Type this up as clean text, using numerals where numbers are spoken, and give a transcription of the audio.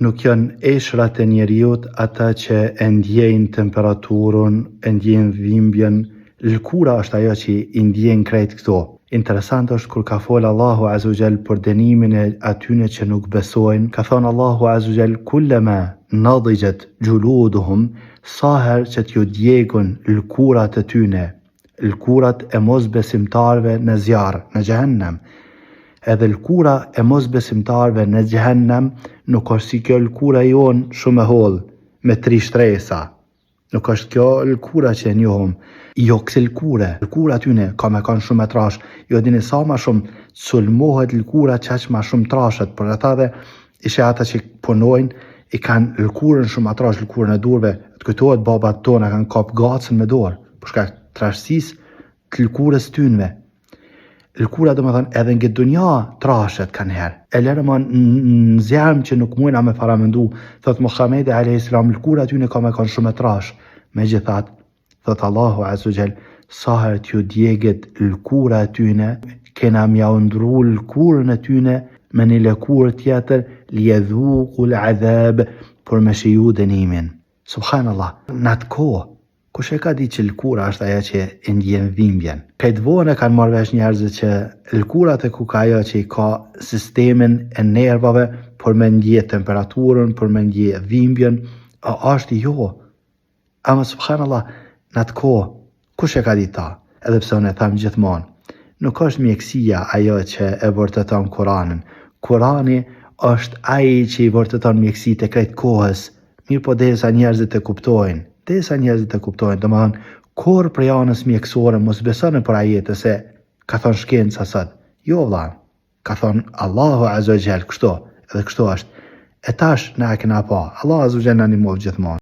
Nuk janë eshrat e njeriut ata që e ndjejnë temperaturën, e ndjejnë dhimbjen. Lëkura është ajo që i ndjejnë krejt këto. Interesant është kur ka folë Allahu Azza wa Jall për dënimin e atyne që nuk besojnë. Ka thonë Allahu Azza wa Jall kullama nadijat juluduhum, sa herë që t'ju djegun lëkurat e tyne, lëkurat e mos besimtarve në zjarë, në Jahannam. Edhe lëkura e mos besimtarve në Jahannam nuk është si kjo lëkura jonë shumë e hollë, me 3 shtresa. Nuk është kjo lëkura që e njohëm. Jo kësi lëkura tyne ka me kanë shumë e trash. Jo dini sa ma shumë sulmohet lëkura qaq ma shumë trashet. Për ata dhe ishe ata që punojnë i kanë lëkurën shumë atrash, lëkurën e durve. Të kujtohet babat tona kanë kap gacën me dorë. Për shkak trashësis të lëkurës tynve. Lëkura do më thënë edhe në dunja trashet kanë herë. E lërë ma në zjarëm që nuk mujna me faramendu. Thot Muhamedi a.s. lëkura tyne ka me kanë shumë e trash. Me gjithat, thot Allahu Azza wa Jall, sa herë t'ju djegët lëkura tyne, kena mja undru lëkurën e tyne me një lëkurë tjetër, li edhuku l'adhab, për me shiju dënimin. Subhanallah, në atë kohë, kush e ka di që lëkura është aja që e ndjen dhimbjen? Këtë vone kanë marrë vesh njerëzit që lëkurat e ku ka ajo që i ka sistemin e nervave për me ndje temperaturën, për me ndje dhimbjen, është jo. Ama subhanallah, në atë kohë, kush e ka di ta? Edhe pse unë e tham gjithmonë, nuk është mjekësia ajo që e vërteton Kur'anin. Kur'ani është ai që i vërteton mjekësitë e krejt kohës, mirë po derisa njerëzit e kuptojnë. Domethënë, kur për janës mjekësore mos besoni për ajete se ka thonë shkenca sot. Jo vëlla, ka thonë Allahu Azza wa Jall kështu, edhe kështu është. E tash na e kena pa. Allahu Azza wa Jall na ndihmoj gjithmonë.